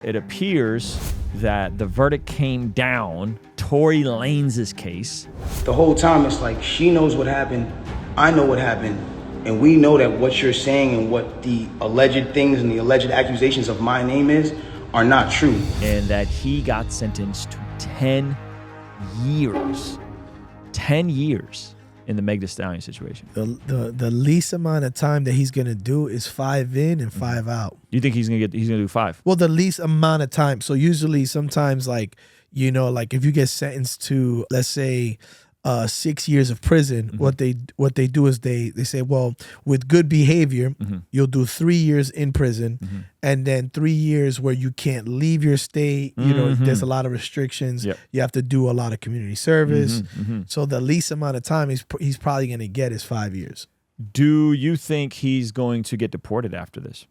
It appears that the verdict came down Tory Lanez' case. The whole time it's like she knows what happened, I know what happened, and we know that what you're saying and what the alleged things and the alleged accusations of my name is are not true. And that he got sentenced to 10 years. 10 years in the Meg Thee Stallion situation. The least amount of time that he's gonna do is 5 in and 5 out. You think he's gonna do 5? Well, the least amount of time. So usually, sometimes, like, you know, like if you get sentenced to, let's say, 6 years of prison, what they do is they say, well, with good behavior, you'll do 3 years in prison, and then 3 years where you can't leave your state. You know, there's a lot of restrictions. Yep. You have to do a lot of community service. So the least amount of time he's probably going to get is 5 years. Do you think he's going to get deported after this?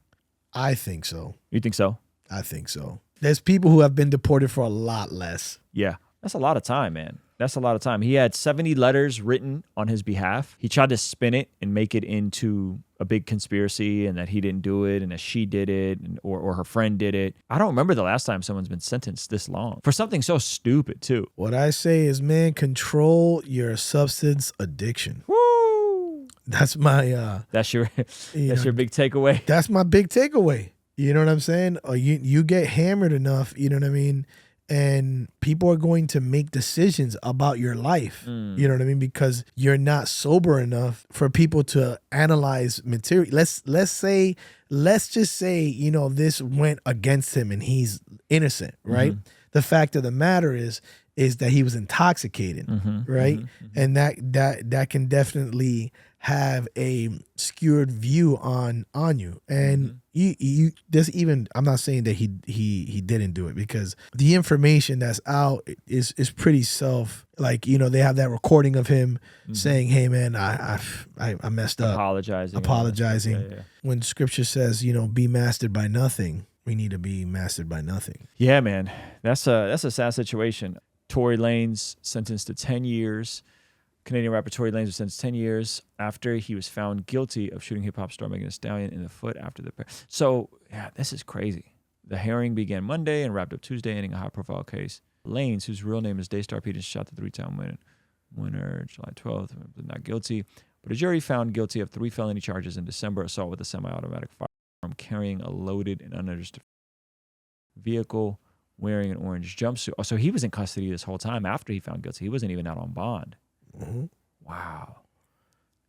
I think so. You think so? I think so. There's people who have been deported for a lot less. Yeah. That's a lot of time, man. That's a lot of time. He had 70 letters written on his behalf. He tried to spin it and make it into a big conspiracy and that he didn't do it and that she did it or her friend did it. I don't remember the last time someone's been sentenced this long for something so stupid, too. What I say is, man, control your substance addiction. Woo! That's my That's your your big takeaway. That's my big takeaway. You know what I'm saying? Or you get hammered enough, you know what I mean? And people are going to make decisions about your life. You know what I mean? Because you're not sober enough for people to analyze material. Let's just say, you know, this went against him and he's innocent, right? The fact of the matter is that he was intoxicated, right? And that can definitely have a skewed view on you. And you there's even, I'm not saying that he didn't do it, because the information that's out is pretty like, you know, they have that recording of him saying, hey man, I messed up. Apologizing. Yeah. When scripture says, you know, be mastered by nothing, we need to be mastered by nothing. Yeah, man. That's a sad situation. Tory Lanez sentenced to 10 years. Canadian rapper Tory Lanez was sentenced to 10 years after he was found guilty of shooting hip-hop star Megan Thee Stallion in the foot after the... So, yeah, this is crazy. The hearing began Monday and wrapped up Tuesday, ending a high-profile case. Lanez, whose real name is Daystar Peterson, shot the 3-time winner July 12th, but not guilty. But a jury found guilty of 3 felony charges in December: assault with a semi-automatic firearm, carrying a loaded and unregistered vehicle, wearing an orange jumpsuit. Oh, so he was in custody this whole time after he found guilty. He wasn't even out on bond. Wow.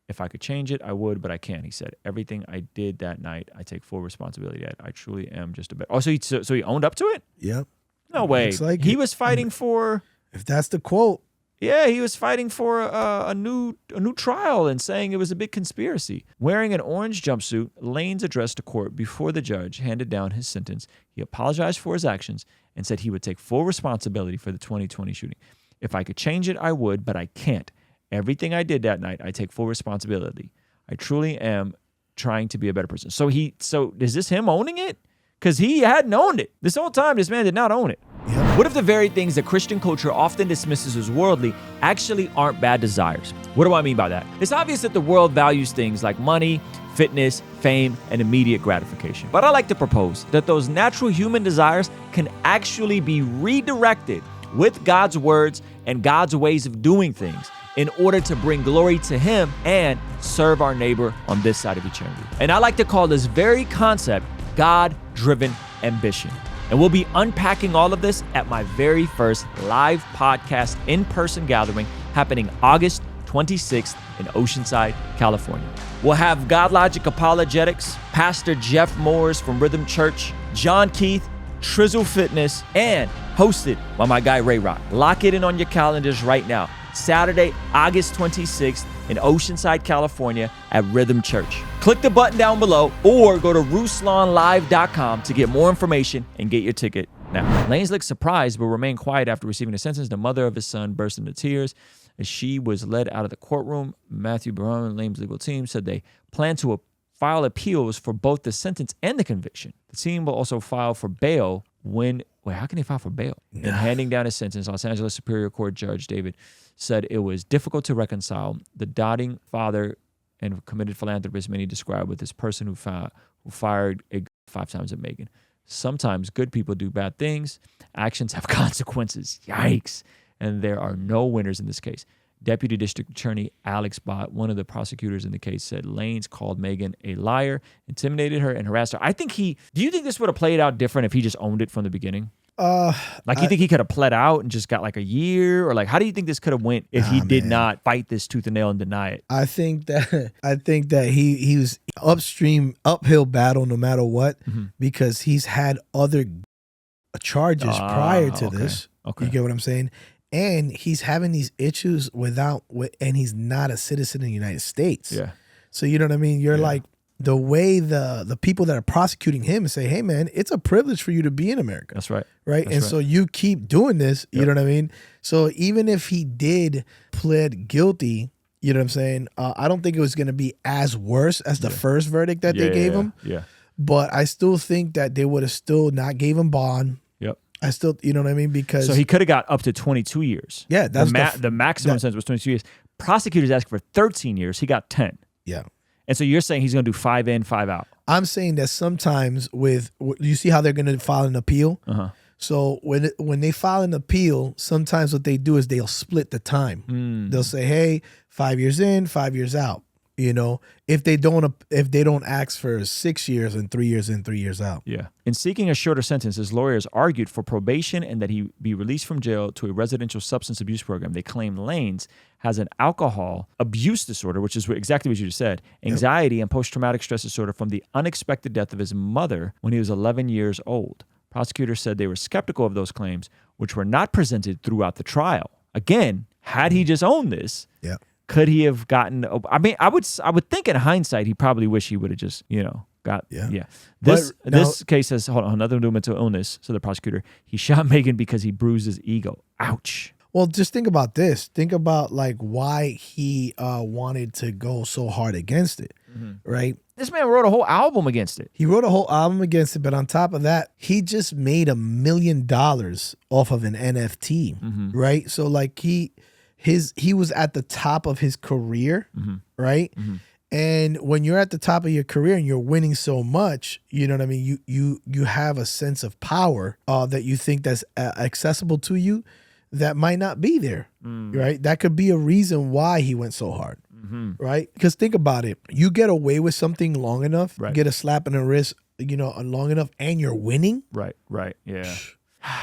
If I could change it, I would, but I can't. He said, everything I did that night, I take full responsibility. I truly am just a bit. Oh, so he owned up to it? Yep. No way. Like he was fighting for... If that's the quote. Yeah, he was fighting for a new trial and saying it was a big conspiracy. Wearing an orange jumpsuit, Lanez addressed the court before the judge handed down his sentence. He apologized for his actions and said he would take full responsibility for the 2020 shooting. If I could change it, I would, but I can't. Everything I did that night, I take full responsibility. I truly am trying to be a better person. So is this him owning it? Because he hadn't owned it. This whole time, this man did not own it. Yep. What if the very things that Christian culture often dismisses as worldly actually aren't bad desires? What do I mean by that? It's obvious that the world values things like money, fitness, fame, and immediate gratification. But I like to propose that those natural human desires can actually be redirected with God's words and God's ways of doing things in order to bring glory to Him and serve our neighbor on this side of eternity. And I like to call this very concept God-driven ambition. And we'll be unpacking all of this at my very first live podcast in-person gathering happening August 26th in Oceanside, California. We'll have God Logic Apologetics, Pastor Jeff Moores from Rhythm Church, John Keith, Trizzle Fitness, and hosted by my guy Ray Rock. Lock it in on your calendars right now. Saturday, August 26th in Oceanside, California at Rhythm Church. Click the button down below or go to RuslanLive.com to get more information and get your ticket now. Lanez looked surprised but remained quiet after receiving the sentence. The mother of his son burst into tears as she was led out of the courtroom. Matthew Barron, Lanez's legal team, said they plan to file appeals for both the sentence and the conviction. The team will also file for bail how can they file for bail? In handing down his sentence, Los Angeles Superior Court Judge David said it was difficult to reconcile the doting father and committed philanthropist many described with this person who fired 5 times at Megan. Sometimes good people do bad things. Actions have consequences. Yikes. And there are no winners in this case. Deputy District Attorney Alex Bott, one of the prosecutors in the case, said Lanez called Megan a liar, intimidated her, and harassed her. Do you think this would have played out different if he just owned it from the beginning? You think he could have pled out and just got like a year? Or like, how do you think this could have went if he did not fight this tooth and nail and deny it? I think that he was uphill battle no matter what, because he's had other charges prior to this. Okay. You get what I'm saying? And he's having these issues and he's not a citizen of the United States. Yeah. So you know what I mean? You're like, the way the people that are prosecuting him say, hey man, it's a privilege for you to be in America. That's right. Right. That's and right. so you keep doing this, you know what I mean? So even if he did plead guilty, you know what I'm saying? I don't think it was going to be as worse as the first verdict that they gave him. Yeah. But I still think that they would have still not gave him bond. Yep. I still, you know what I mean? Because so he could have got up to 22 years. Yeah. That's the maximum sentence was 22 years. Prosecutors asked for 13 years. He got 10. Yeah. And so you're saying he's going to do 5 in, 5 out. I'm saying that sometimes you see how they're going to file an appeal? So when they file an appeal, sometimes what they do is they'll split the time. They'll say, hey, 5 years in, 5 years out. You know, if they don't ask for 6 years and 3 years in, 3 years out. Yeah. In seeking a shorter sentence, his lawyers argued for probation and that he be released from jail to a residential substance abuse program. They claim Lanez has an alcohol abuse disorder, which is exactly what you just said, anxiety and post-traumatic stress disorder from the unexpected death of his mother when he was 11 years old. Prosecutors said they were skeptical of those claims, which were not presented throughout the trial. Again, had he just owned this, could he have gotten? I mean, I would think in hindsight he probably wish he would have just got This case says, hold on, another mental illness. So the prosecutor, he shot Megan because he bruised his ego. Ouch. Well, just think about this. Think about like why he wanted to go so hard against it, right? This man wrote a whole album against it. He wrote a whole album against it, but on top of that, he just made $1 million off of an NFT, right? So like he was at the top of his career, right? And when you're at the top of your career and you're winning so much, you know what I mean? You have a sense of power that you think that's accessible to you that might not be there, right? That could be a reason why he went so hard, right? Because think about it. You get away with something long enough, get a slap in the wrist, long enough, and you're winning. Right, yeah.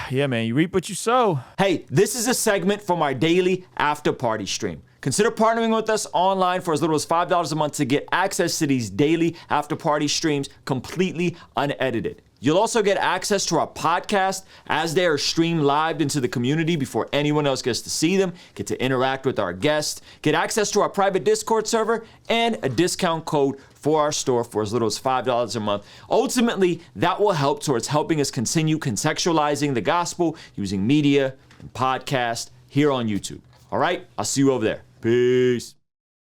Yeah, man, you reap what you sow. Hey, this is a segment from our daily after party stream. Consider partnering with us online for as little as $5 a month to get access to these daily after party streams completely unedited. You'll also get access to our podcast as they are streamed live into the community before anyone else gets to see them, get to interact with our guests, get access to our private Discord server, and a discount code for our store for as little as $5 a month. Ultimately, that will help towards helping us continue contextualizing the gospel using media and podcast here on YouTube. All right, I'll see you over there. Peace.